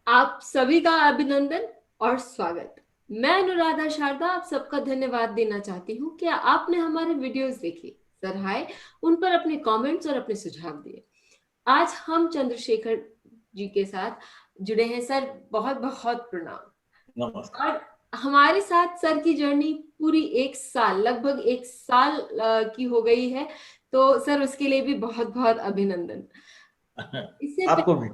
आप सभी का अभिनंदन और स्वागत। मैं अनुराधा शारदा आप सबका धन्यवाद देना चाहती हूँ कि आपने हमारे वीडियोस देखे, सराहे, उन पर अपने कमेंट्स और अपने सुझाव दिए। आज हम चंद्रशेखर जी के साथ जुड़े हैं। सर, बहुत बहुत प्रणाम। नमस्कार। और हमारे साथ सर की जर्नी पूरी एक साल, लगभग एक साल की हो गई है। तो सर, उसके लिए भी बहुत बहुत अभिनंदन। इससे आपको भी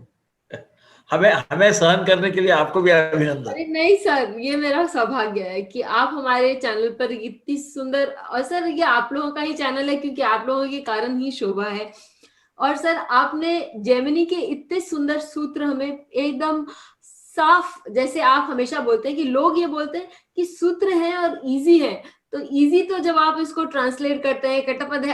हमें हमें सहन करने के लिए आपको भी अभिनंदन। अरे नहीं सर, ये मेरा सौभाग्य है कि आप हमारे चैनल पर इतनी सुंदर, और सर ये आप लोगों का ही चैनल है क्योंकि आप लोगों के कारण ही शोभा है। और सर, आपने जेमिनी के इतने सुंदर सूत्र हमें एकदम साफ, जैसे आप हमेशा बोलते हैं कि लोग ये बोलते हैं कि सूत्र है और इजी है। तो इजी तो जब आप इसको ट्रांसलेट करते हैं, कटपद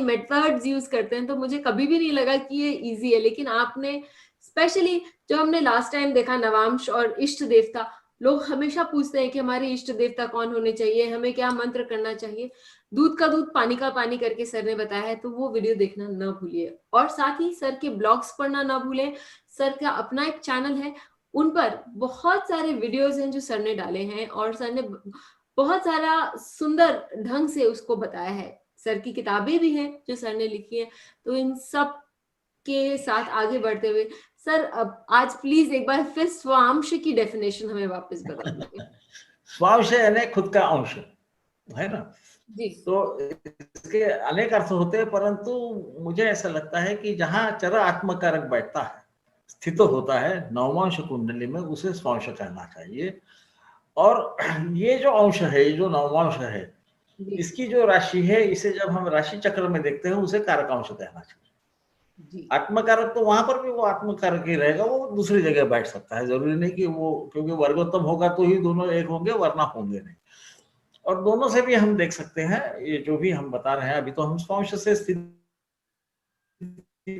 मेथड्स यूज करते हैं, तो मुझे कभी भी नहीं लगा कि ये इजी है। लेकिन आपने स्पेशली, जो हमने लास्ट टाइम देखा नवांश और इष्ट देवता, लोग हमेशा पूछते हैं कि हमारे इष्ट देवता कौन होने चाहिए, हमें क्या मंत्र करना चाहिए। दूध का दूध पानी का पानी करके सर ने बताया है, तो वो वीडियो देखना ना भूलिए। और साथ ही सर के ब्लॉग्स पढ़ना ना भूलें। सर का अपना एक चैनल है, उन पर बहुत सारे वीडियोस हैं जो सर ने डाले हैं, और सर ने बहुत सारा सुंदर ढंग से उसको बताया है। सर की किताबें भी हैं जो सर ने लिखी है। तो इन सब के साथ आगे बढ़ते हुए, सर अब आज प्लीज एक बार फिर स्वांश की डेफिनेशन हमें वापस बता दीजिए। स्वांश यानी खुद का अंश, है ना। जी। तो इसके अनेक अर्थ होते हैं, परंतु मुझे ऐसा लगता है कि जहाँ चर आत्मकारक बैठता है, स्थित होता है नवमांश कुंडली में, उसे स्वांश कहना चाहिए। और ये जो अंश है, ये जो नवमांश है, जी। इसकी जो राशि है, इसे जब हम राशि चक्र में देखते हैं, उसे कारक अंश कहना चाहिए। जी। आत्मकारक तो वहां पर भी वो आत्मकारक ही रहेगा, वो दूसरी जगह बैठ सकता है, जरूरी नहीं कि वो, क्योंकि वर्गोत्तम होगा तो ही दोनों एक होंगे, वरना होंगे नहीं। और दोनों से भी हम देख सकते हैं, ये जो भी हम बता रहे हैं, अभी तो हम स्वांश से स्थिति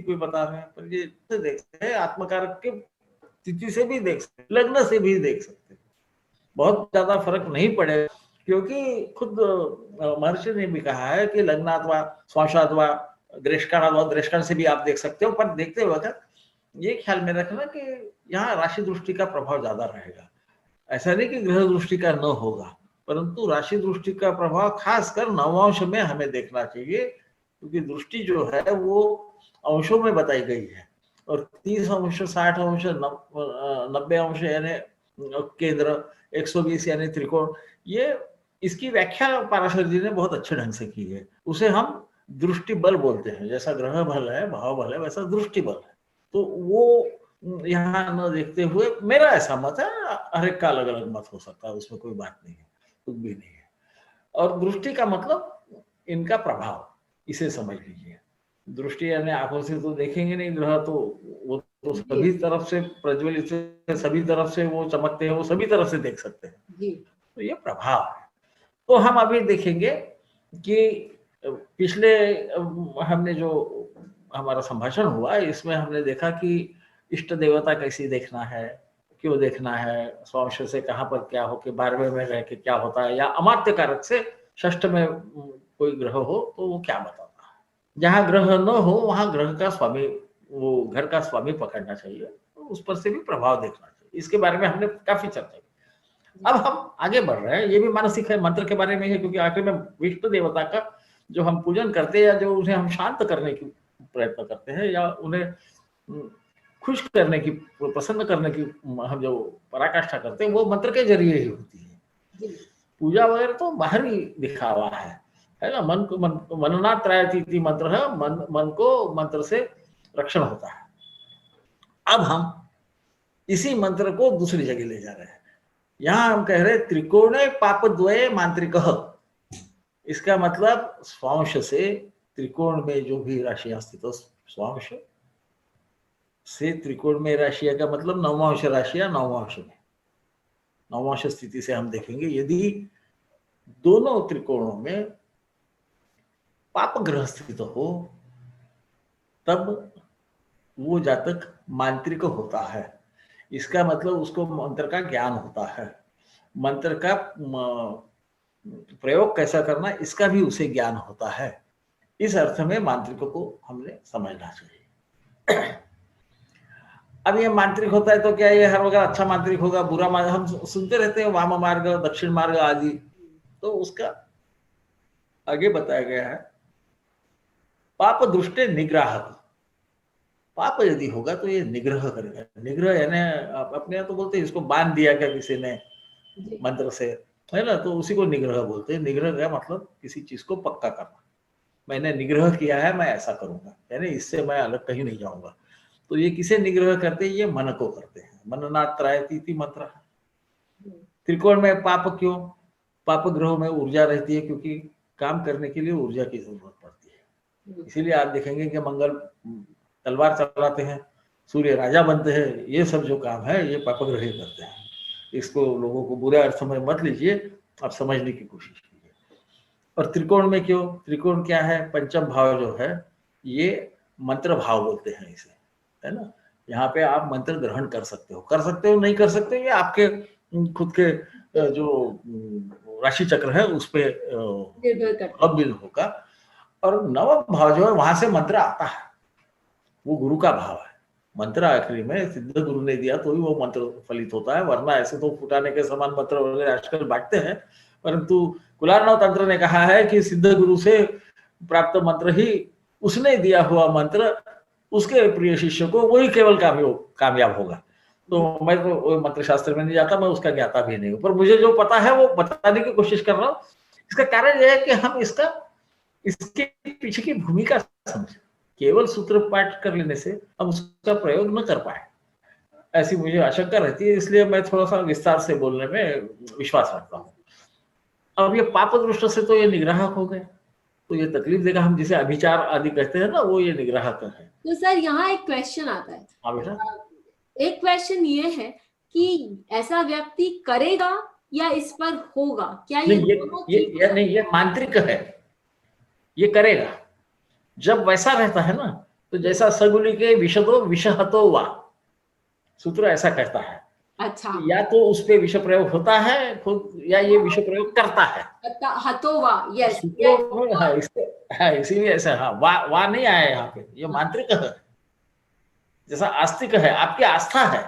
कोई बता रहे हैं, पर ये से देख सकते हैं, आत्मकारक के तिथि से भी देख सकते हैं, लग्न से भी देख सकते हैं। बहुत ज्यादा फर्क नहीं पड़ेगा, क्योंकि खुद महर्षि ने भी कहा है कि लग्नात्वा स्वांशात्वा दृष्टान से भी आप देख सकते हो, पर देखते वक्त ये ख्याल में रखना कि यहाँ राशि दृष्टि का प्रभाव ज्यादा रहेगा। ऐसा नहीं कि ग्रह दृष्टि का न होगा, परंतु राशि दृष्टि का प्रभाव खासकर नवांश में हमें देखना चाहिए, क्योंकि दृष्टि जो है वो अंशों में बताई गई है। और 30 अंश, 60 अंश, 90 अंश यानी केंद्र, 120 यानी त्रिकोण, ये इसकी व्याख्या पाराशर जी ने बहुत अच्छे ढंग से की है। उसे हम दृष्टि बल बोलते हैं, जैसा ग्रह बल है, भाव बल है, वैसा दृष्टि बल है। तो वो यहाँ न देखते हुए, मेरा ऐसा मत है, हर एक का अलग अलग मत हो सकता है, उसमें कोई बात नहीं है, कुछ भी नहीं है। और दृष्टि का मतलब इनका प्रभाव, इसे समझ लीजिए। दृष्टि यानी आंखों से तो देखेंगे नहीं ग्रह, तो वो तो जी। सभी तरफ से प्रज्वलित है, सभी तरफ से वो चमकते हैं, वो सभी तरफ से देख सकते हैं। जी। तो ये प्रभाव है। तो हम अभी देखेंगे कि पिछले हमने जो हमारा संभाषण हुआ, इसमें हमने देखा कि इष्ट देवता कैसी देखना है, क्यों देखना है, स्वांश से कहाँ पर क्या हो, कि 12वें में रह के क्या होता है, या अमात्य कारक से षष्ठ में कोई ग्रह हो तो वो क्या बताता है। जहाँ ग्रह न हो वहां ग्रह का स्वामी, वो घर का स्वामी पकड़ना चाहिए, तो उस पर से भी प्रभाव देखना चाहिए। इसके बारे में हमने काफी चर्चा की। अब हम आगे बढ़ रहे हैं, ये भी मानसिक है, मंत्र के बारे में है, क्योंकि आखिर में विष्णु देवता का जो हम पूजन करते हैं, या जो उन्हें हम शांत करने की प्रयत्न करते हैं, या उन्हें खुश करने की, प्रसन्न करने की हम जो पराकाष्ठा करते हैं, वो मंत्र के जरिए ही होती है। जी। पूजा वगैरह तो बाहरी दिखावा है ना। मन को मनना त्रायती मंत्र है, मन को मंत्र से रक्षण होता है। अब हम इसी मंत्र को दूसरी जगह ले जा रहे हैं। यहां हम कह रहे त्रिकोणे पाप द्वये मांत्रिक। इसका मतलब स्वांश से त्रिकोण में जो भी राशियां स्थित हो, स्वांश से त्रिकोण में राशियां का मतलब नवमांश राशियां, नवमांश में नवमांश स्थिति से हम देखेंगे, यदि दोनों त्रिकोणों में पाप ग्रह स्थित हो, तब वो जातक मांत्रिक होता है। इसका मतलब उसको मंत्र का ज्ञान होता है, मंत्र का प्रयोग कैसा करना, इसका भी उसे ज्ञान होता है। इस अर्थ में मांत्रिकों को हमने समझना चाहिए। अब ये मांत्रिक होता है तो क्या ये हर वक्त अच्छा मांत्रिक होगा, बुरा मार्ग हम सुनते रहते हैं, वाम मार्ग दक्षिण मार्ग आदि। तो उसका आगे बताया गया है, पाप दृष्टे निग्राहक, पाप यदि होगा तो ये निग्रह करेगा। निग्रह यानी अपने यहाँ तो बोलते हैं इसको बांध दिया क्या किसी ने जी मंत्र से, है ना, तो उसी को निग्रह बोलते हैं। निग्रह का मतलब किसी चीज को पक्का करना, मैंने निग्रह किया है, मैं ऐसा करूंगा, यानी इससे मैं अलग कहीं नहीं जाऊंगा। तो ये किसे निग्रह करते हैं? ये मन को करते हैं। मननात् त्रायतीति मंत्र। त्रिकोण में पाप क्यों? पाप ग्रहों में ऊर्जा रहती है, क्योंकि काम करने के लिए ऊर्जा की जरूरत पड़ती है। इसीलिए आप देखेंगे कि मंगल तलवार चलाते हैं, सूर्य राजा बनते हैं, ये सब जो काम है ये पाप ग्रह ही करते हैं। इसको लोगों को बुरे अर्थ में मत लीजिए, आप समझने की कोशिश कीजिए। और त्रिकोण में क्यों? त्रिकोण क्या है? पंचम भाव जो है ये मंत्र भाव बोलते हैं इसे, है ना। यहाँ पे आप मंत्र ग्रहण कर सकते हो नहीं कर सकते हो, ये आपके खुद के जो राशि चक्र है उस पे निर्भर करता है। अवबिल होगा। और नवम भाव जो है वहां से मंत्र आता है, वो गुरु का भाव है। मंत्र आखिरी में सिद्ध गुरु ने दिया तो ही वो मंत्र फलित होता है, वरना ऐसे तो फुटाने के समान मंत्र वगैरह आजकल बांटते हैं। परंतु कुलार्णव तंत्र ने कहा है कि सिद्ध गुरु से प्राप्त मंत्र ही, उसने दिया हुआ मंत्र उसके प्रिय शिष्य को वही केवल कामयाब होगा। तो मैं तो मंत्र शास्त्र में नहीं जाता, मैं उसका ज्ञाता भी नहीं हूँ, पर मुझे जो पता है वो बताने की कोशिश कर रहा हूँ। इसका कारण यह है कि हम इसके पीछे की भूमिका समझें। केवल सूत्र पाठ कर लेने से हम उसका प्रयोग न कर पाए, ऐसी मुझे आशंका रहती है। इसलिए मैं थोड़ा सा विस्तार से बोलने में विश्वास रखता हूँ। अब ये पाप दृष्टि से तो ये निग्राहक हो गए, तो ये तकलीफ देगा, हम जिसे अभिचार आदि कहते हैं ना, वो ये निग्राहक है। तो सर यहाँ एक क्वेश्चन आता है। हाँ बेटा। एक क्वेश्चन ये है कि ऐसा व्यक्ति करेगा या इस पर होगा, क्या ये नहीं, दोनों चीजें? नहीं, ये मांत्रिक है, ये करेगा। जब वैसा रहता है ना, तो जैसा सगुली के विषदो विषहतो वा, सूत्र ऐसा कहता है। अच्छा, या तो उस पे विष प्रयोग होता है खुद, या ये विष प्रयोग करता है। हतोवा, यस सूत्रों में हाँ, इसीलिए ऐसा, हाँ, वा नहीं आया यहाँ पे, ये मांत्रिक है। जैसा आस्तिक है, आपकी आस्था है,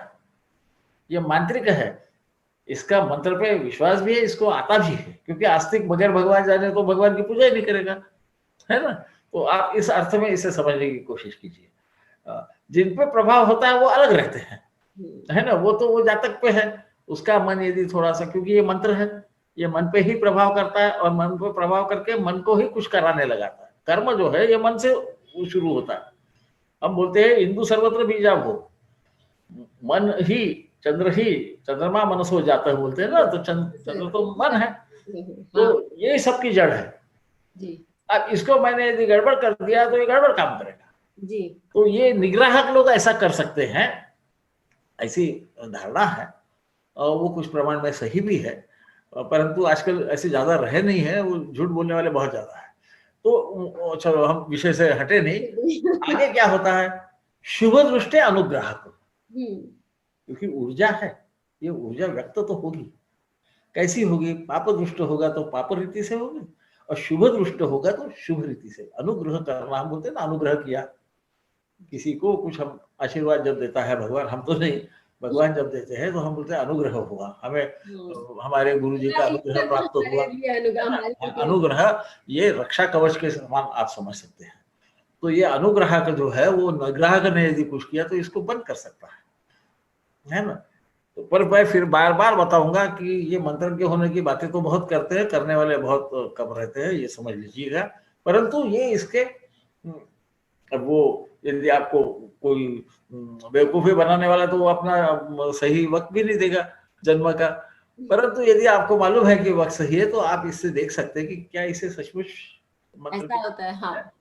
ये मांत्रिक है। इसका मंत्र पे विश्वास भी है, इसको आता भी है, क्योंकि आस्तिक बगैर भगवान जाने तो भगवान की पूजा ही नहीं करेगा, है ना। तो आप इस अर्थ में इसे समझने की कोशिश कीजिए। जिन पे प्रभाव होता है वो अलग रहते हैं, है ना, वो तो वो जातक पे है। उसका मन यदि थोड़ा सा, क्योंकि ये मंत्र है, ये मन पे ही प्रभाव करता है, और मन पे प्रभाव करके मन को ही कुछ कराने लगाता है। कर्म जो है ये मन से शुरू होता है। हम बोलते हैं इंदु सर्वत्र बीजा भो, मन ही चंद्र ही, चंद्रमा मनसो जाता है बोलते हैं ना, तो चंद्र तो मन है, तो ये सबकी जड़ है जी। अब इसको मैंने यदि गड़बड़ कर दिया तो ये गड़बड़ काम करेगा जी। तो ये निग्राहक लोग ऐसा कर सकते हैं, ऐसी धारणा है, और वो कुछ प्रमाण में सही भी है। परंतु आजकल ऐसे ज्यादा रहे नहीं है, वो झूठ बोलने वाले बहुत ज्यादा है। तो चलो हम विषय से हटे नहीं। आगे क्या होता है? शुभ दृष्टि अनुग्राहक, क्योंकि ऊर्जा है, ये ऊर्जा व्यक्त तो होगी। कैसी होगी? पाप दृष्ट होगा तो पाप रीति से होगी, और शुभ दृष्ट होगा तो शुभ रीति से। अनुग्रह करना, हम बोलते हैं ना, अनुग्रह किया किसी को, कुछ हम आशीर्वाद जब देता है भगवान, हम तो नहीं, भगवान जब देते हैं तो हम बोलते हैं अनुग्रह हुआ हमें, हमारे गुरु जी का अनुग्रह प्राप्त हुआ। अनुग्रह ये रक्षा कवच के समान आप समझ सकते हैं। तो ये अनुग्रह का जो है, वो निग्राहक ने यदि कुछ किया तो इसको बंद कर सकता है ना। तो पर मैं फिर बार बार बताऊंगा कि ये मंत्र के होने की बातें तो बहुत करते हैं, करने वाले बहुत कम रहते हैं, ये समझ लीजिएगा। परंतु ये इसके अब वो, यदि आपको कोई बेवकूफी बनाने वाला, तो वो अपना सही वक्त भी नहीं देगा जन्म का। परंतु यदि आपको मालूम है कि वक्त सही है, तो आप इससे देख सकते हैं कि क्या इसे सचमुच ऐसा होता है, हाँ,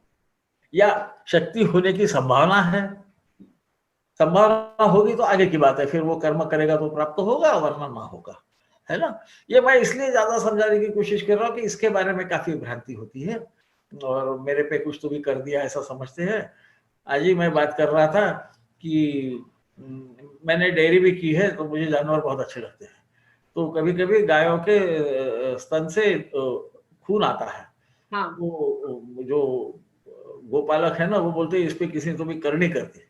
या शक्ति होने की संभावना है। संभावना होगी तो आगे की बात है, फिर वो कर्म करेगा तो प्राप्त होगा, वरना ना होगा, है ना। ये मैं इसलिए ज्यादा समझाने की कोशिश कर रहा हूँ कि इसके बारे में काफी भ्रांति होती है, और मेरे पे कुछ तो भी कर दिया ऐसा समझते हैं। आज ही मैं बात कर रहा था कि मैंने डेयरी भी की है, तो मुझे जानवर बहुत अच्छे लगते हैं। तो कभी कभी गायों के स्तन से खून आता है। हाँ। तो जो गोपालक है ना, वो बोलते हैं इस पे किसी ने तो भी करनी कर दी।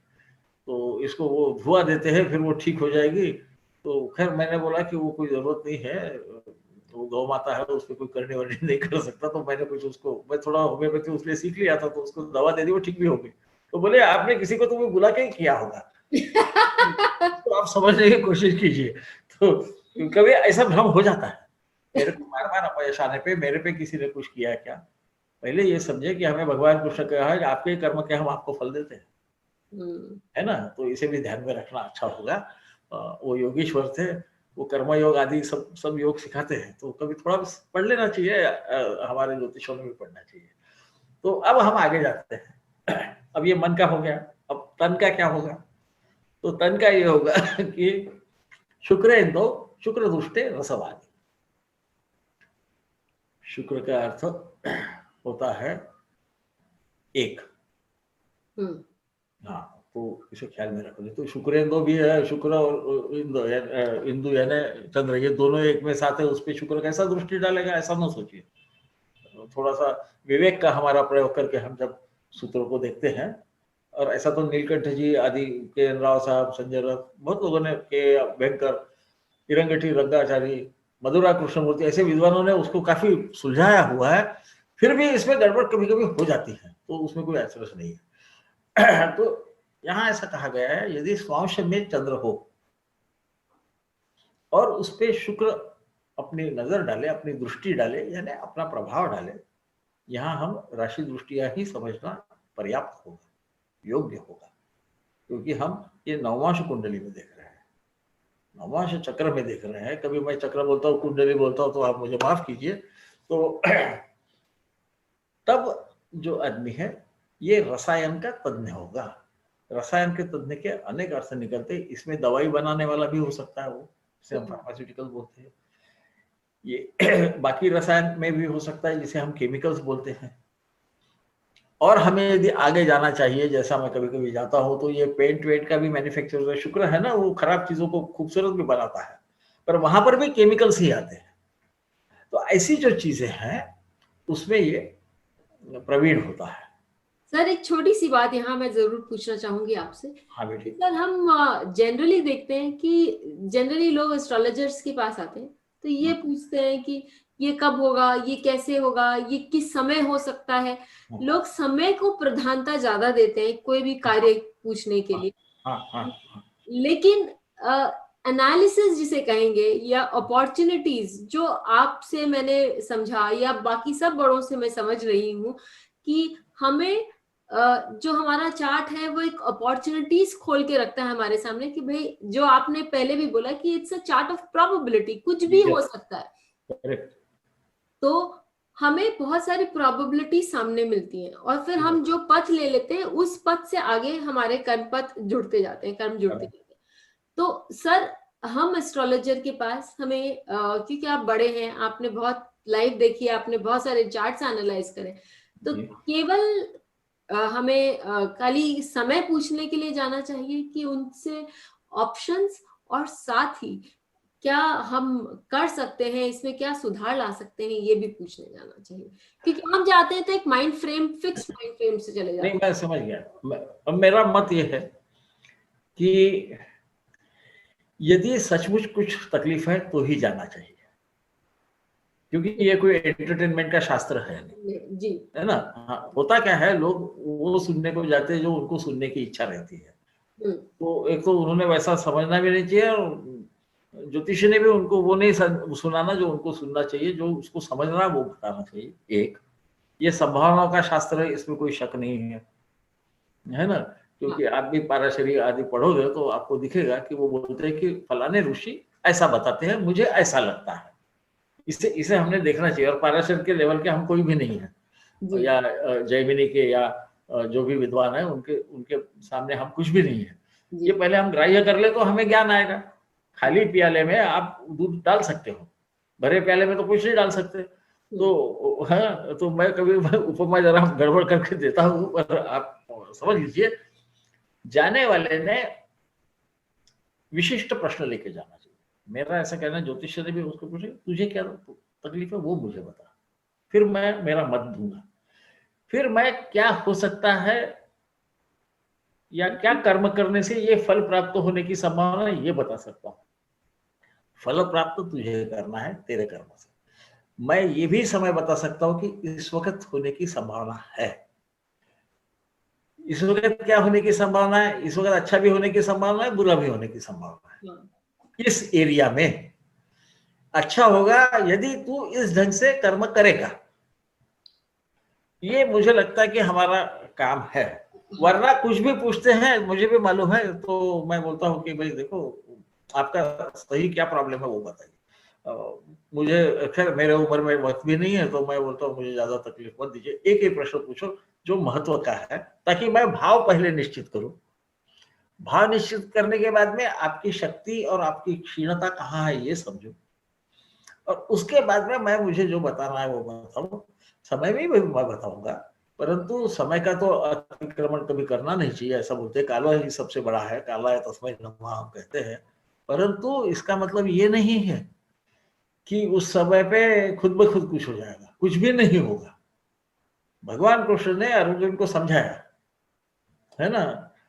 तो इसको वो धुआं देते हैं, फिर वो ठीक हो जाएगी। तो खैर मैंने बोला कि वो कोई जरूरत नहीं है, वो गौ माता है, उस पर कोई करने वाली नहीं कर सकता। तो मैंने कुछ उसको, मैं थोड़ा होम्योपैथी उसलिए सीख लिया था, तो उसको दवा दे दी, वो ठीक भी हो गई। तो बोले आपने किसी को तुम्हें बुला के ही किया होगा, तो आप समझने की कोशिश कीजिए। तो कभी ऐसा भ्रम हो जाता है। मेरे को बार बार अपयश आने पे मेरे पे किसी ने कुछ किया है क्या, पहले ये समझे कि हमें भगवान कृष्ण कहा है कि आपके कर्म के हम आपको फल देते हैं, है ना। तो इसे भी ध्यान में रखना अच्छा होगा। वो योगेश्वर थे, वो कर्म योग आदि सब सब योग सिखाते हैं, तो कभी थोड़ा पढ़ लेना चाहिए, हमारे ज्योतिषों में भी पढ़ना चाहिए। तो अब हम आगे जाते हैं। अब ये मन का हो गया, अब तन का क्या होगा। तो तन का ये होगा कि शुक्र इंदो शुक्र दुष्टे रसवादी। शुक्र का अर्थ होता है एक। हाँ, तो इसे ख्याल में रखो। तो शुक्रेंदु भी है, शुक्र और इंदु इंदु यानी चंद्र, ये दोनों एक में साथ है, उस पर शुक्र कैसा दृष्टि डालेगा ऐसा ना सोचिए। थोड़ा सा विवेक का हमारा प्रयोग करके हम जब सूत्रों को देखते हैं, और ऐसा तो नीलकंठ जी आदि, के राव साहब, संजय रथ, बहुत लोगों ने, के भयंकर, हिरंगठी रंगाचारी, मधुरा कृष्णमूर्ति, ऐसे विद्वानों ने उसको काफी सुलझाया हुआ है। फिर भी इसमें गड़बड़ कभी कभी हो जाती है, तो उसमें कोई ऐसा नहीं है। तो यहां ऐसा कहा गया है, यदि स्वांश में चंद्र हो और उस पर शुक्र अपनी नजर डाले, अपनी दृष्टि डाले, यानी अपना प्रभाव डाले, यहां हम राशि दृष्टिया ही समझना पर्याप्त होगा, योग्य होगा। क्योंकि हम ये नवमांश कुंडली में देख रहे हैं, नवमांश चक्र में देख रहे हैं। कभी मैं चक्र बोलता हूँ, कुंडली बोलता हूँ, तो आप मुझे माफ कीजिए। तो तब जो आदमी है ये रसायन का तज्ञ होगा। रसायन के तज्ञ के अनेक अर्थ निकलते, इसमें दवाई बनाने वाला भी हो सकता है, वो जिसे हम फार्मास्यूटिकल बोलते हैं। ये बाकी रसायन में भी हो सकता है, जिसे हम केमिकल्स बोलते हैं। और हमें यदि आगे जाना चाहिए, जैसा मैं कभी कभी जाता हूँ, तो ये पेंट वेंट का भी मैन्युफैक्चरर शुक्र है ना, वो खराब चीजों को खूबसूरत भी बनाता है, पर वहां पर भी केमिकल्स ही आते हैं। तो ऐसी जो चीजें हैं उसमें ये प्रवीण होता है। सर एक छोटी सी बात यहाँ मैं जरूर पूछना चाहूंगी आपसे। हाँ बेटी। सर हम जनरली देखते हैं कि जनरली लोग एस्ट्रोलॉजर्स के पास आते हैं तो ये पूछते हैं कि ये कब होगा, ये कैसे होगा, ये किस समय हो सकता है। लोग समय को प्रधानता ज्यादा देते हैं कोई भी कार्य पूछने के लिए। हाँ, हाँ, हाँ। लेकिन एनालिसिस जिसे कहेंगे या अपॉर्चुनिटीज जो आपसे मैंने समझा या बाकी सब बड़ों से मैं समझ रही हूँ कि हमें जो हमारा चार्ट है वो एक अपॉर्चुनिटीज खोल के रखता है हमारे सामने कि भाई जो आपने पहले भी बोला कि it's a chart of probability, कुछ भी हो सकता है। करेक्ट। तो हमें बहुत सारी प्रोबेबिलिटी सामने मिलती हैं और फिर हम जो पथ ले लेते हैं उस पथ से आगे हमारे कर्म पथ जुड़ते जाते हैं, कर्म जुड़ते जाते हैं। तो सर हम एस्ट्रोलॉजर के पास हमें क्योंकि आप बड़े हैं, आपने बहुत लाइव देखी है, आपने बहुत सारे चार्ट्स एनालाइज करे, तो केवल हमें खाली समय पूछने के लिए जाना चाहिए कि उनसे ऑप्शंस और साथ ही क्या हम कर सकते हैं, इसमें क्या सुधार ला सकते हैं, ये भी पूछने जाना चाहिए। क्योंकि हम जाते हैं तो एक mind frame, fix mind frame से चले जाते हैं। नहीं, मैं समझ गया। अब मेरा मत ये है कि यदि सचमुच कुछ तकलीफ है तो ही जाना चाहिए, क्योंकि ये कोई एंटरटेनमेंट का शास्त्र है नहीं, जी, है ना। हाँ, होता क्या है, लोग वो सुनने को जाते हैं जो उनको सुनने की इच्छा रहती है। तो एक तो उन्होंने वैसा समझना भी नहीं चाहिए, और ज्योतिषी ने भी उनको वो नहीं सुनाना जो उनको सुनना चाहिए, जो उसको समझना वो बताना चाहिए। एक ये संभावनाओं का शास्त्र है, इसमें कोई शक नहीं है ना। क्योंकि आप भी पाराशरी आदि पढ़ोगे तो आपको दिखेगा कि वो बोलते हैं कि फलाने ऋषि ऐसा बताते हैं, मुझे ऐसा लगता है। इसे इसे हमने देखना चाहिए। और पाराशर के लेवल के हम कोई भी नहीं है, या जैमिनी के, या जो भी विद्वान है उनके उनके सामने हम कुछ भी नहीं है। ये पहले हम ग्राह्य कर ले तो हमें ज्ञान आएगा। खाली प्याले में आप दूध डाल सकते हो, भरे प्याले में तो कुछ नहीं डाल सकते। तो हाँ, तो मैं कभी उपमा जरा गड़बड़ करके देता हूँ, पर आप समझ लीजिए, जाने वाले ने विशिष्ट प्रश्न लेके जाना चाहिए। मेरा ऐसा कहना है, ज्योतिष ने भी उसको पूछे तुझे क्या तकलीफ है वो मुझे बता, फिर मैं मेरा मत दूंगा। फिर मैं क्या हो सकता है या क्या कर्म करने से ये फल प्राप्त होने की संभावना है, ये बता सकता हूँ। फल प्राप्त तुझे करना है तेरे कर्म से। मैं ये भी समय बता सकता हूँ कि इस वक्त होने की संभावना है। इस वक्त क्या होने की संभावना है? इस वक्त अच्छा भी होने की संभावना है, बुरा भी होने की संभावना है। इस एरिया में अच्छा होगा यदि तू इस ढंग से कर्म करेगा। ये मुझे लगता है कि हमारा काम है। वरना कुछ भी पूछते हैं, मुझे भी मालूम है, तो मैं बोलता हूँ कि भाई देखो, आपका सही क्या प्रॉब्लम है वो बताइए। मुझे खैर मेरे उम्र में वक्त भी नहीं है, तो मैं बोलता हूँ मुझे ज्यादा तकलीफ मत दीजिए, एक ही प्रश्न पूछो जो महत्व का है, ताकि मैं भाव पहले निश्चित करूं। भाव निश्चित करने के बाद में आपकी शक्ति और आपकी क्षीणता कहाँ है ये समझो, और उसके बाद में मैं मुझे जो बताना है वो बताऊं। समय में भी मैं बताऊंगा, परंतु समय का तो अतिक्रमण कभी करना नहीं चाहिए। ऐसा बोलते हैं काला ही सबसे बड़ा है, काला है तस्मै नमः हम कहते हैं, परंतु इसका मतलब ये नहीं है कि उस समय पे खुद ब खुद कुछ हो जाएगा। कुछ भी नहीं होगा। भगवान कृष्ण ने अर्जुन को समझाया है ना।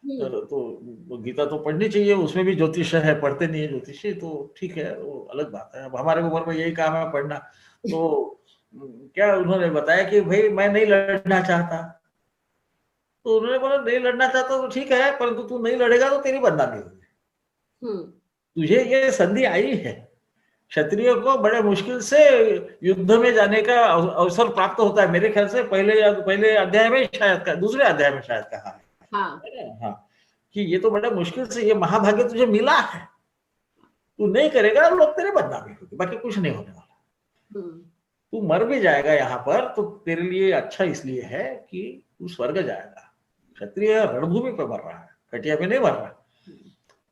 तो गीता तो पढ़नी चाहिए, उसमें भी ज्योतिष है, पढ़ते नहीं है ज्योतिषी तो ठीक है, वो अलग बात है। अब हमारे उम्र में यही काम है पढ़ना। तो क्या उन्होंने बताया कि भाई मैं नहीं लड़ना चाहता, तो उन्होंने बोला नहीं लड़ना चाहता तो ठीक है, परंतु तू नहीं लड़ेगा तो तेरी बदनामी होगी। तुझे ये संधि आई है, क्षत्रियो को बड़े मुश्किल से युद्ध में जाने का अवसर प्राप्त होता है। मेरे ख्याल से पहले अध्याय में शायद दूसरे अध्याय में शायद कहा है हाँ, कि ये तो बड़ा मुश्किल से ये महाभाग्य तुझे मिला है, तू नहीं करेगा लोग तेरे बदनामी होगी, बाकी कुछ नहीं होने वाला। तू मर भी जाएगा यहाँ पर तो तेरे लिए अच्छा इसलिए है कि तू स्वर्ग जाएगा। क्षत्रिय रणभूमि पे मर रहा है, खटिया पे नहीं मर रहा,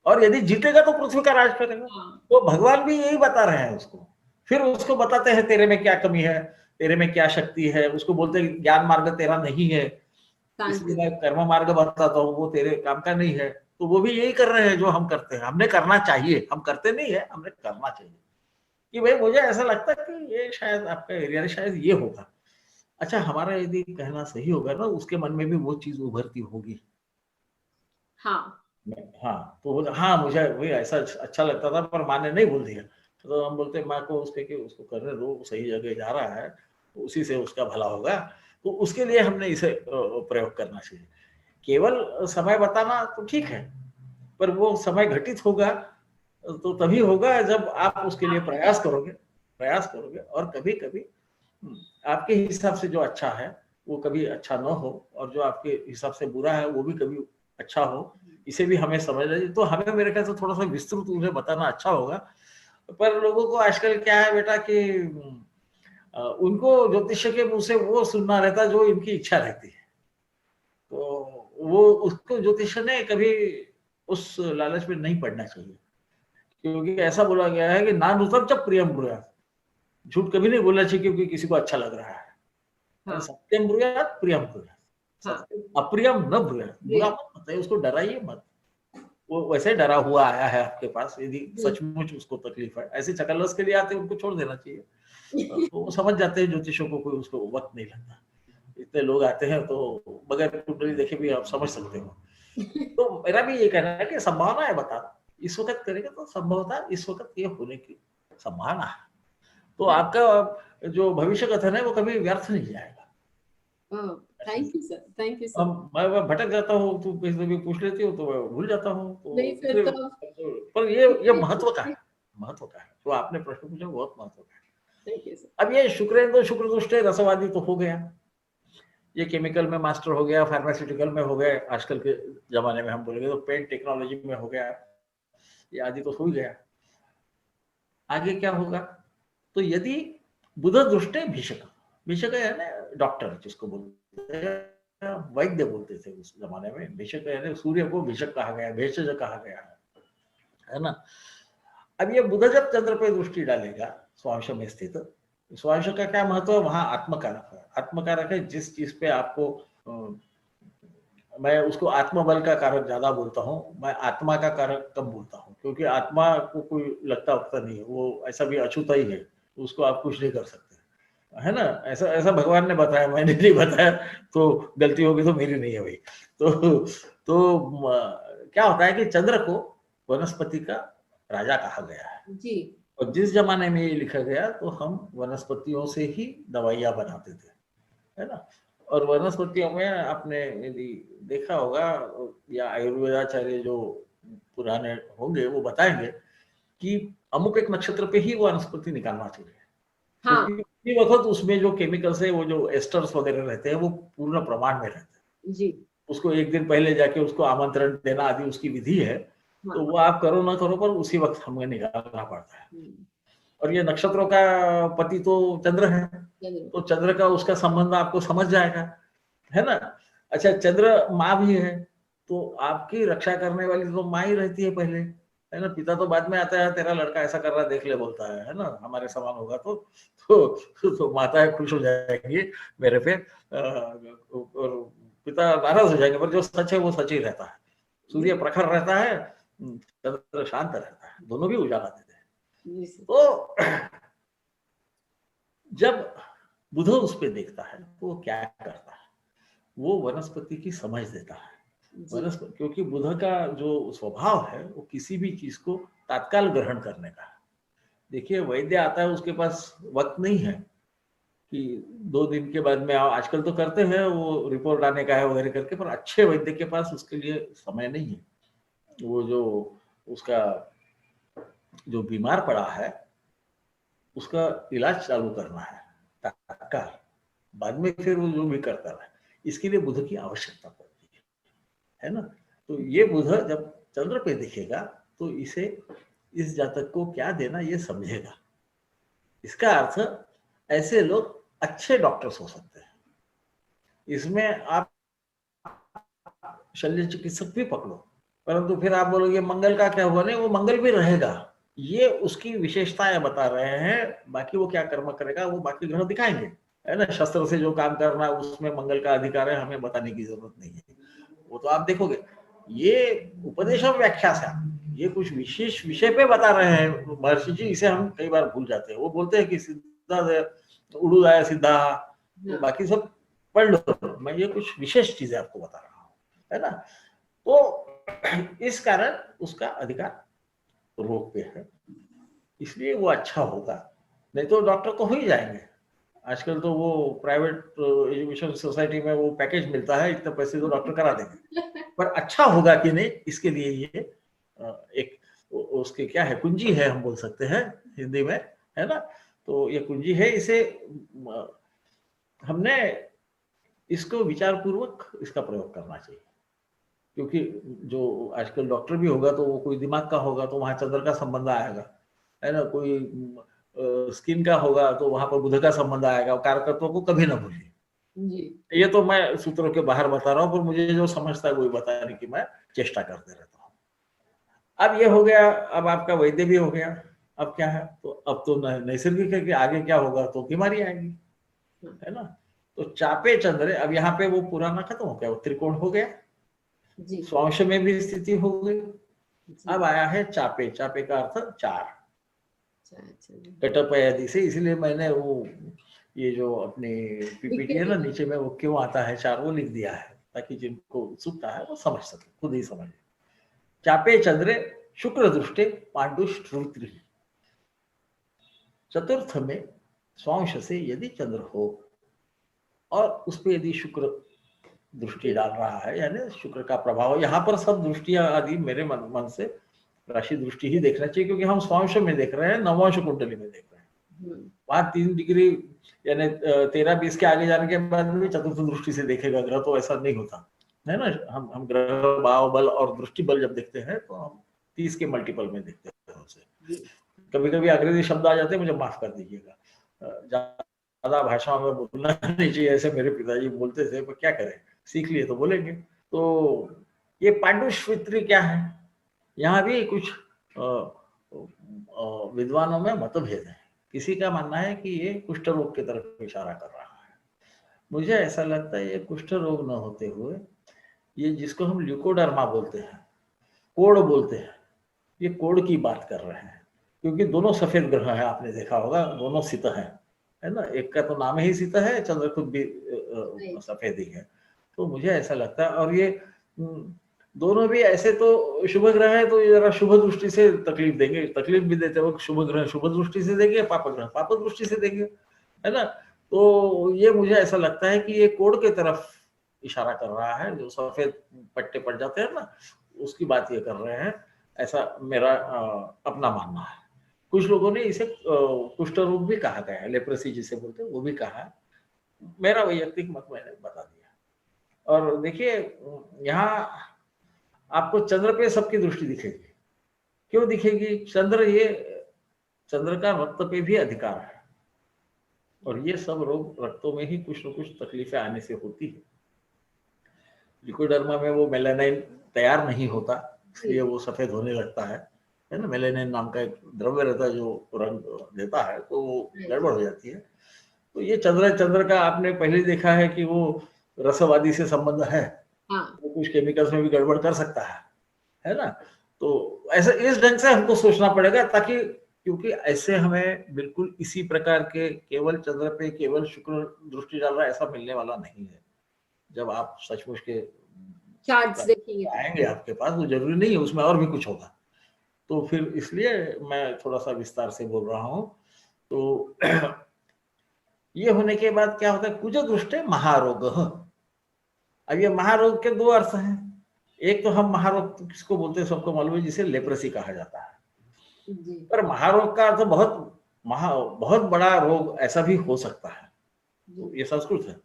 और यदि जीतेगा तो पृथ्वी का राज करेगा। तो भगवान भी यही बता रहे हैं उसको। फिर उसको बताते हैं तेरे में क्या कमी है, तेरे में क्या शक्ति है। उसको बोलते हैं ज्ञान मार्ग तेरा नहीं है, इसलिए मैं कर्म मार्ग बताता हूँ, वो तेरे काम का नहीं है। तो वो भी यही कर रहे हैं जो हम करते हैं, हमने करना चाहिए। हम करते नहीं है, हमने करना चाहिए। कि भाई मुझे ऐसा लगता है कि ये शायद आपका एरिया शायद ये होगा। अच्छा, हमारा यदि कहना सही होगा ना, उसके मन में भी वो चीज उभरती होगी। हाँ तो हाँ, मुझे वही ऐसा अच्छा लगता था, पर माँ ने नहीं बोल दिया। तो हम बोलते माँ को उसके कि उसको करने दो, सही जगह जा रहा है, तो उसी से उसका भला होगा। तो उसके लिए हमने इसे प्रयोग करना चाहिए। केवल समय बताना तो ठीक है, पर वो समय घटित होगा तो तभी होगा जब आप उसके लिए प्रयास करोगे। और कभी कभी आपके हिसाब से जो अच्छा है वो कभी अच्छा न हो, और जो आपके हिसाब से बुरा है वो भी कभी अच्छा हो। इसे भी हमें समझ रही, तो हमें मेरे ख्याल से थोड़ा सा विस्तृत उन्हें बताना अच्छा होगा। पर लोगों को आजकल क्या है बेटा कि उनको ज्योतिष के मुंह से वो सुनना रहता जो इनकी इच्छा रहती है। तो वो उसको ज्योतिष ने कभी उस लालच में नहीं पड़ना चाहिए, क्योंकि ऐसा बोला गया है कि नानुतम च प्रियम ब्रूयात्। झूठ कभी नहीं बोलना चाहिए क्योंकि किसी को अच्छा लग रहा है। सत्यम ब्रूयात् प्रियम ब्रूयात्, अप्रियम न ब्रूयात्। बुरा मत बताइए, उसको डराइए मत। वो वैसे डरा हुआ आया है आपके पास, यदि सचमुच उसको तकलीफ है। ऐसे चकलस के लिए आते उनको छोड़ देना चाहिए। तो वो समझ जाते हैं ज्योतिषों को, कोई उसको वक्त नहीं लगता। इतने लोग आते हैं तो बगैर कुंडली देखे भी आप समझ सकते हो। तो मेरा भी ये कहना है कि संभावना है बता, इस वक्त करेगा तो संभवतः इस वक्त ये होने की संभावना है। तो आपका जो भविष्य कथन है वो कभी व्यर्थ नहीं जाएगा। Thank you sir, thank you sir. मैं भटक जाता हूँ, तो कभी पूछ लेती हूँ तो मैं भूल जाता हूँ। तो नहीं सर, पर ये महत्व का है, जो आपने प्रश्न पूछा बहुत महत्व का है। Thank you sir. अब ये शुक्रेंद्र शुक्र दुष्ट रसवादी तो हो गया, ये केमिकल में मास्टर हो गया, फार्मास्यूटिकल में हो गया, आजकल के जमाने में हम बोलेंगे तो पेंट टेक्नोलॉजी में हो गया, ये आदि तो हो गया। आगे क्या होगा? तो यदि बुध दृष्टे भिषक, भिषक है ना डॉक्टर जिसको बोलते हैं, वैद्य बोलते थे उस जमाने में। भिषक है, सूर्य को भिषक कहा गया, भेषज कहा गया है ना। अब ये बुध जब चंद्र पे दृष्टि डालेगा स्वांश में स्थित, स्वांश का क्या महत्व है? वहां आत्मकारक है। आत्मकारक है जिस चीज पे आपको मैं उसको आत्मबल का कारक ज्यादा बोलता हूँ, मैं आत्मा का कारक कम बोलता हूँ, क्योंकि आत्मा को कोई लगता उगता नहीं है, वो ऐसा भी अछूता ही है, उसको आप कुछ नहीं कर सकते, है ना। ऐसा भगवान ने बताया, मैंने नहीं बताया, तो गलती होगी तो मेरी नहीं है भाई। तो तो क्या होता है कि चंद्र को वनस्पति का राजा कहा गया है। जी और जिस जमाने में ये लिखा गया तो हम वनस्पतियों से ही दवाइयाँ बनाते थे, है ना। और वनस्पतियों में आपने यदि देखा होगा या आयुर्वेदाचार्य जो पुराने होंगे वो बताएंगे कि अमुक एक नक्षत्र पे ही वो वनस्पति निकालना चाहिए, हाँ क्योंकि उसी वक्त उसमें जो केमिकल्स है, वो जो एस्टर्स वगैरह रहते हैं, वो पूर्ण प्रमाण में रहते हैं। जी उसको एक दिन पहले जाके उसको आमंत्रण देना आदि उसकी विधि है, हाँ तो वो आप करो ना करो पर उसी वक्त हमें निकालना पड़ता है। हम्म, और ये नक्षत्रों का पति तो चंद्र है, चंद्र तो चंद्र का उसका संबंध आपको समझ जाएगा, है ना। अच्छा, चंद्र माँ भी है, तो आपकी रक्षा करने वाली तो माँ ही रहती है पहले, है ना। पिता तो बाद में आता है, तेरा लड़का ऐसा कर रहा देख ले बोलता है ना, हमारे समान होगा तो माताएं खुश हो जाएंगी मेरे पे, और पिता नाराज हो जाएंगे, पर जो सच है वो सच ही रहता है। सूर्य प्रखर रहता है, चंद्र शांत रहता है, दोनों भी उजाला देते हैं। जी सर तो जब बुध उस पे देखता है तो वो क्या करता है, वो वनस्पति की समझ देता है। जी वनस्पति, क्योंकि बुध का जो स्वभाव है वो किसी भी चीज को तत्काल ग्रहण करने का है। देखिए, वैद्य आता है, उसके पास वक्त नहीं है कि 2 दिन के बाद में आओ, आजकल तो करते हैं वो रिपोर्ट आने का है वगैरह करके, पर अच्छे वैद्य के पास उसके लिए समय नहीं है। वो जो उसका जो बीमार पड़ा है उसका इलाज चालू करना है तत्काल, बाद में फिर वो जो भी करता है, इसके लिए बुध की आवश्यकता पड़ती है ना। तो ये बुध जब चंद्र पे दिखेगा तो इसे, इस जातक को क्या देना ये समझेगा। इसका अर्थ, ऐसे लोग अच्छे डॉक्टर्स हो सकते हैं। इसमें आप शल्य चिकित्सक भी पकड़ो, परंतु फिर आप बोलोगे मंगल का क्या हुआ, नहीं वो मंगल भी रहेगा, ये उसकी विशेषताएं बता रहे हैं। बाकी वो क्या कर्म करेगा वो बाकी ग्रह दिखाएंगे, है ना। शस्त्र से जो काम करना है उसमें मंगल का अधिकार है, हमें बताने की जरूरत नहीं है, वो तो आप देखोगे। ये उपदेश और व्याख्या से ये कुछ विशेष विषय पे बता रहे हैं महर्षि जी, इसे हम कई बार भूल जाते हैं। वो बोलते हैं कि सिद्धा उड़ूदाया सिद्धा, तो हाँ बाकी सब पढ़ लो, मैं ये कुछ विशेष चीजें आपको बता रहा हूँ, है ना। तो इस कारण उसका अधिकार रोग पे है, इसलिए वो अच्छा होगा। नहीं तो डॉक्टर को हो ही जाएंगे। आजकल तो वो प्राइवेट एजुकेशन सोसाइटी में वो पैकेज मिलता है, इतने पैसे तो डॉक्टर करा देंगे, पर अच्छा होगा कि नहीं इसके लिए ये एक उसके क्या है, कुंजी है, हम बोल सकते हैं हिंदी में, है ना। तो ये कुंजी है, इसे हमने इसको विचार पूर्वक इसका प्रयोग करना चाहिए। क्योंकि जो आजकल डॉक्टर भी होगा तो वो कोई दिमाग का होगा तो वहां चंद्र का संबंध आएगा, है ना। कोई स्किन का होगा तो वहां पर बुध का संबंध आएगा। कारकत्व को कभी ना भूलिए। जी ये तो मैं सूत्रों के बाहर बता रहा हूँ, पर मुझे जो समझता है वही बताने की मैं चेष्टा करते रहता हूँ। अब ये हो गया, अब आपका वैद्य भी हो गया। अब क्या है, तो अब तो नैसर्गिक है कि आगे क्या होगा, तो बीमारी आएगी, है ना। तो चापे चंद्र, अब यहाँ पे वो पुराना खत्म हो गया, वो त्रिकोण हो गया, जी स्वांश में भी स्थिति हो गई। जी अब आया है चापे, चापे का अर्थ चार, अच्छा अच्छा कटपयादि से। इसलिए मैंने वो ये जो अपनी लिख के पीपीटी है ना, दिया नीचे में वो क्यों आता है चार, वो लिख दिया है, ताकि जिनको उत्सुकता है वो समझ सके, खुद ही समझे। चापे चंद्रे शुक्र दृष्टे पांडुष्टृ, चतुर्थ में स्वांश से यदि चंद्र हो और उस पर यदि शुक्र दृष्टि डाल रहा है, यानी शुक्र का प्रभाव, यहाँ पर सब दृष्टियां आदि मेरे मन से राशि दृष्टि ही देखना चाहिए, क्योंकि हम स्वांश में देख रहे हैं, नवांश कुंडली में देख रहे हैं। वहां 3 डिग्री यानी 13-20 के आगे जाने के बाद भी चतुर्थ दृष्टि से देखेगा ग्रह, तो ऐसा नहीं होता है ना। हम ग्रह भाव बल और दृष्टि बल जब देखते हैं तो हम 30 के मल्टीपल में देखते हैं उसे। कभी कभी अंग्रेजी शब्द आ जाते हैं, मुझे माफ कर दीजिएगा, ज्यादा भाषाओं में बोलना नहीं चाहिए, ऐसे मेरे पिताजी बोलते थे, पर क्या करें, सीख लिए तो बोलेंगे। तो ये पांडुष्वित्री क्या है, यहाँ भी कुछ विद्वानों में मतभेद है। किसी का मानना है कि ये कुष्ठ रोग की तरफ इशारा कर रहा है। मुझे ऐसा लगता है ये कुष्ठ रोग न होते हुए, ये जिसको हम ल्यूकोडर्मा बोलते हैं, कोड़ बोलते हैं, ये कोड़ की बात कर रहे हैं। क्योंकि दोनों सफेद ग्रह है, आपने देखा होगा, दोनों सित है ना। एक का तो नाम ही सित है, चंद्र खुद भी सफेद ही है। तो मुझे ऐसा लगता है, और ये दोनों भी ऐसे तो शुभ ग्रह है तो ये जरा शुभ दृष्टि से तकलीफ देंगे, तकलीफ भी देते वक्त शुभ ग्रह शुभ दृष्टि से देंगे, पाप ग्रह पाप दृष्टि से देंगे, है ना। तो ये मुझे ऐसा लगता है कि ये कोड के तरफ इशारा कर रहा है, जो सफेद पट्टे पड़ जाते हैं ना, उसकी बात ये कर रहे हैं, ऐसा मेरा अपना मानना है। कुछ लोगों ने इसे कुष्ठ रोग भी कहा गया है, लेप्रेसी जिसे बोलते हैं वो भी कहा है, मेरा वैयक्तिक मत मैंने बता दिया। और देखिए यहाँ आपको चंद्र पे सबकी दृष्टि दिखेगी, क्यों दिखेगी? चंद्र का रक्त पे भी अधिकार है, और ये सब रोग रक्तों में ही कुछ न कुछ तकलीफें आने से होती है। लिकोडर्मा में वो मेलानाइन तैयार नहीं होता, इसलिए वो सफेद होने लगता है ना। मेलानाइन नाम का एक द्रव्य रहता है जो रंग देता है, तो वो गड़बड़ हो जाती है। तो ये चंद्र का आपने पहले देखा है कि वो रसवादी से संबंध है, वो कुछ केमिकल्स में भी गड़बड़ कर सकता है ना। तो ऐसा इस ढंग से हमको सोचना पड़ेगा, ताकि क्योंकि ऐसे हमें बिल्कुल इसी प्रकार के केवल चंद्र पे केवल शुक्र दृष्टि डाल रहा है ऐसा मिलने वाला नहीं है। जब आप सचमुच के चार्ट्स देखेंगे आएंगे आपके पास, वो जरूरी नहीं है उसमें और भी कुछ होगा। तो फिर इसलिए मैं थोड़ा सा विस्तार से बोल रहा हूँ। तो ये होने के बाद क्या होता है, कुज दृष्टि महारोग। अब ये महारोग के दो अर्थ हैं। एक तो हम महारोग किसको बोलते हैं सबको मालूम है, जिसे लेप्रेसी कहा जाता है। पर महारोग का अर्थ बहुत बड़ा रोग ऐसा भी हो सकता है, तो ये संस्कृत है।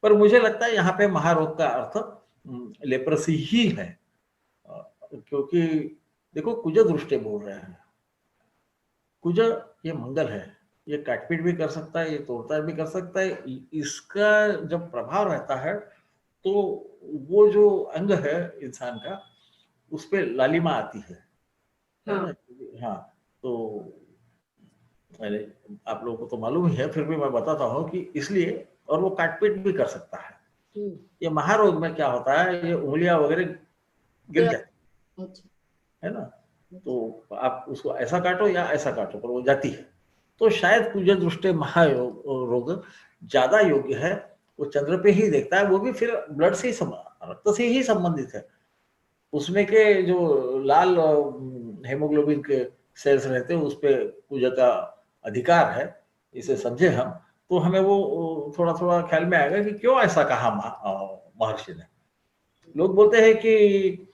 पर मुझे लगता है यहाँ पे महारोग का अर्थ लेप्रेसी ही है, क्योंकि देखो कुज दृष्टि बोल रहे हैं। कुज ये मंगल है, ये काटपीट भी कर सकता है, ये तोड़ताड़ भी कर सकता है। इसका जब प्रभाव रहता है तो वो जो अंग है इंसान का, उस पर लालिमा आती है। हाँ, तो आप लोगों को तो मालूम ही है, फिर भी मैं बताता हूँ कि इसलिए, और वो काटपीट भी कर सकता है। ये महारोग में क्या होता है, ये उंगलियां वगैरह गिर जाती है ना, तो आप उसको ऐसा काटो या ऐसा काटो पर वो जाती है। तो शायद कुज दृष्टि महारोग ज्यादा योग्य है, वो चंद्र पे ही देखता है, वो भी फिर ब्लड से ही रक्त से ही संबंधित है। उसमें के जो लाल हेमोग्लोबिन के सेल्स रहते हैं, उस पर कुज का अधिकार है, इसे समझे हम, तो हमें वो थोड़ा थोड़ा ख्याल में आएगा कि क्यों ऐसा कहा महर्षि ने। लोग बोलते हैं कि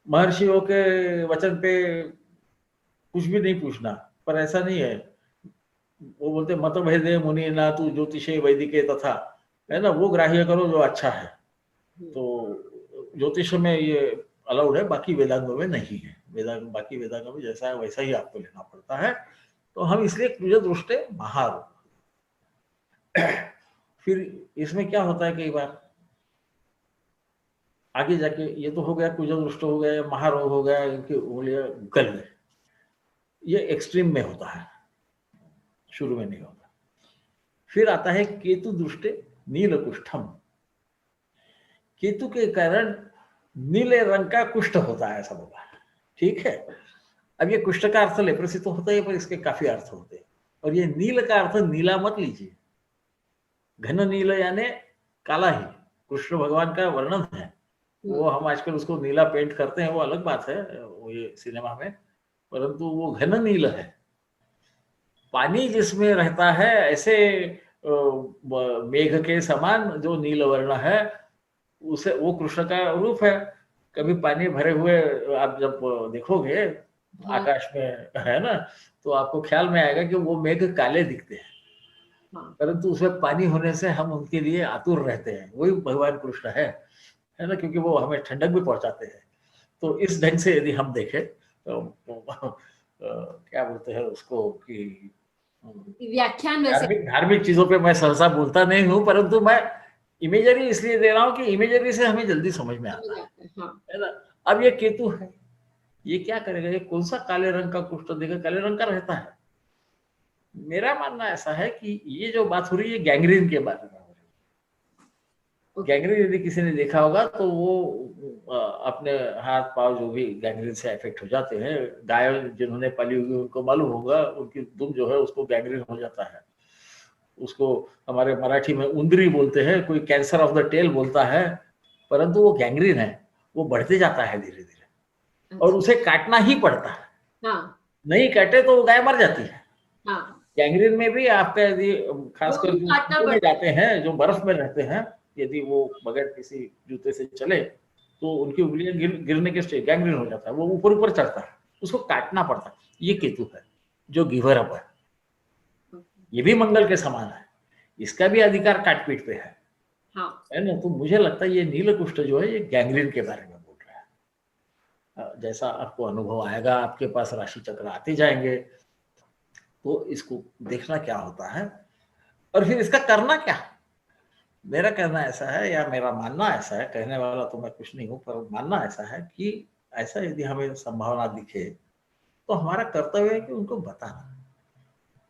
महर्षियों के वचन पे कुछ भी नहीं पूछना, पर ऐसा नहीं है। वो बोलते मत भेदे मुनि ना तू ज्योतिषे वैदिके तथा, है ना, वो ग्राह्य करो जो अच्छा है। तो ज्योतिष में ये अलाउड है, बाकी वेदांगों में नहीं है। बाकी वेदांगों में जैसा है वैसा ही आपको लेना पड़ता है। तो हम इसलिए कुज दृष्टि महारोग। फिर इसमें क्या होता है, कई बार आगे जाके, ये तो हो गया कुज दृष्टि हो गया, महारोग हो गया, इनकी उंगलियां गल गई, ये एक्सट्रीम में होता है, शुरू में नहीं होता। फिर आता है केतु दृष्टि नील कुष्ठम। केतु के कारण नीले रंग का कुष्ठ होता है, ऐसा बोला है, ठीक है। अब ये कुष्ठ का अर्थ लेप्रेसी तो होता है, पर इसके काफी अर्थ होते हैं। और ये नील का अर्थ नीला मत लीजिए, घन नील यानी काला ही कृष्ण भगवान का वर्णन है। वो हम आजकल उसको नीला पेंट करते हैं, वो अलग बात है, वो ये सिनेमा में, परंतु वो घन नील है। पानी जिसमें रहता है ऐसे मेघ के समान जो नील वर्ण है, उसे वो कृष्ण का रूप है। कभी पानी भरे हुए आप जब देखोगे आकाश में, है ना, तो आपको ख्याल में आएगा कि वो मेघ काले दिखते हैं, परंतु उसमें पानी होने से हम उनके लिए आतुर रहते हैं। वही भगवान कृष्ण है ना, क्योंकि वो हमें ठंडक भी पहुंचाते हैं। तो इस ढंग से यदि हम देखें तो क्या बोलते हैं उसको कि व्याख्यान धार्मिक चीजों पे मैं सहसा बोलता नहीं हूँ, परंतु मैं इमेजरी इसलिए दे रहा हूँ कि इमेजरी से हमें जल्दी समझ में आता है ना। अब ये केतु है, ये क्या करेगा, ये कौन सा काले रंग का कुष्ठ देगा, काले रंग का रहता है। मेरा मानना ऐसा है कि ये जो बात हो रही है गैंग्रीन के बारे में हो रही है। गैंग्रीन यदि किसी ने देखा होगा तो वो अपने हाथ पांव जो भी गैंग्रीन से इफेक्ट हो जाते हैं, गाय जिन्होंने पाली हुई उनको मालूम होगा, उनकी दुम जो है उसको गैंग्रीन हो जाता है। उसको हमारे मराठी में उंदरी बोलते हैं, कोई कैंसर ऑफ द टेल बोलता है, परंतु वो गैंग्रीन है। वो बढ़ते जाता है धीरे धीरे, और उसे काटना ही पड़ता है। हाँ नहीं काटे तो गाय मर जाती है। हाँ गैंग्रीन में भी आपका यदि खासकर वो जो काटना जूते में पड़ता जाते हैं, जो बर्फ में रहते हैं, यदि वो बगैर किसी जूते से चले तो उनकी उंगलियां गिरने के स्टेज गैंग्रीन हो जाता है, वो ऊपर ऊपर चढ़ता है, उसको काटना पड़ता है। ये केतु है जो गिवर अप है, ये भी मंगल के समान है, इसका भी अधिकार काटपीट पे है। हाँ है ना? तो मुझे लगता है ये नीलकुष्ठ जो है ये गैंग्रीन के बारे में बोल रहा है। जैसा आपको अनुभव आएगा, आपके पास राशि चक्र आते जाएंगे, तो इसको देखना क्या होता है और फिर इसका करना क्या। मेरा कहना ऐसा है, या मेरा मानना ऐसा है, कहने वाला तो मैं कुछ नहीं हूं, पर मानना ऐसा है कि ऐसा यदि हमें संभावना दिखे तो हमारा कर्तव्य है कि उनको बताना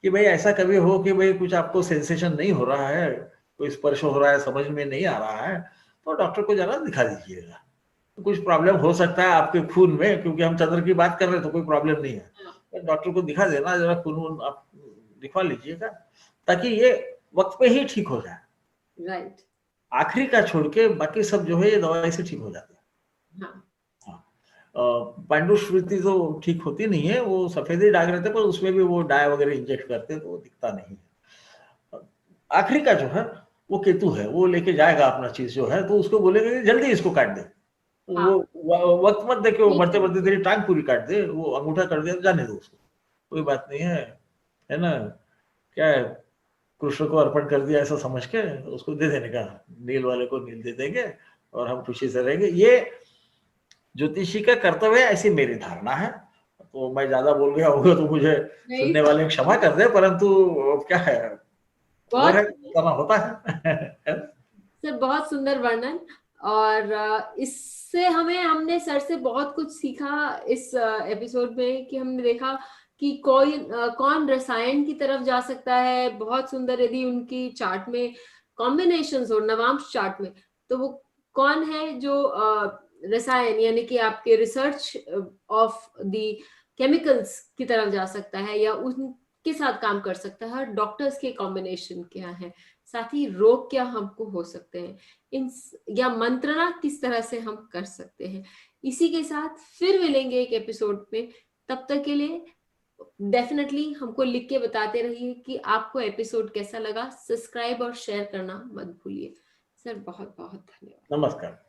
कि भाई ऐसा कभी हो कि भाई कुछ आपको सेंसेशन नहीं हो रहा है, कोई स्पर्श हो रहा है, समझ में नहीं आ रहा है, तो डॉक्टर को जरा दिखा दीजिएगा। तो कुछ प्रॉब्लम हो सकता है आपके खून में, क्योंकि हम चंद्र की बात कर रहे हैं तो कोई प्रॉब्लम नहीं है, तो डॉक्टर को दिखा देना, जरा खून आप दिखवा लीजिएगा, ताकि ये वक्त पे ही ठीक हो जाए। राइट। आखिरी का छोड़ के बाकी सब जो है ये दवाई से ठीक हो जाते हैं। हाँ हाँ। पांडुश्रुति तो ठीक होती नहीं है, वो सफेदी दाग रहते, पर उसमें भी वो डाई वगैरह इंजेक्ट करते हैं तो वो दिखता नहीं है। आखिरी का जो है वो केतु है, वो लेके जाएगा अपना चीज जो है, तो उसको बोलेगा कि जल्दी इसको काट दे। हाँ वो वक्त मत दे कि वो मरते मरते तेरी टांग पूरी काट दे, वो अंगूठा कर दे, जाने दो उसको, कोई बात नहीं है ना? क्या है, कृष्ण को अर्पण कर दिया ऐसा समझ के उसको दे देने का, नील वाले को नील दे देंगे और हम खुशी से रहेंगे। ये ज्योतिषी का कर्तव्य है, ऐसी मेरी धारणा है। तो मैं ज्यादा बोल गया होगा तो मुझे नहीं सुनने वाले क्षमा कर दे, परंतु क्या है, खबर बहुत है, करना होता है। सर, बहुत सुंदर वर्णन। और इससे हमने सर से बहुत कुछ सीखा इस एपिसोड में, कि हमने देखा कि कौन रसायन की तरफ जा सकता है। बहुत सुंदर, यदि उनकी चार्ट में कॉम्बिनेशंस हो, नवांश चार्ट में, तो वो कौन है जो रसायन, यानी कि आपके रिसर्च ऑफ द केमिकल्स की तरफ जा सकता है, या उनके साथ काम कर सकता है। डॉक्टर्स के कॉम्बिनेशन क्या है, साथ ही रोग क्या हमको हो सकते हैं, इन या मंत्रणा किस तरह से हम कर सकते हैं। इसी के साथ फिर मिलेंगे एक एपिसोड में। तब तक के लिए डेफिनेटली हमको लिख के बताते रहिए कि आपको एपिसोड कैसा लगा। सब्सक्राइब और शेयर करना मत भूलिए। सर बहुत बहुत धन्यवाद। नमस्कार।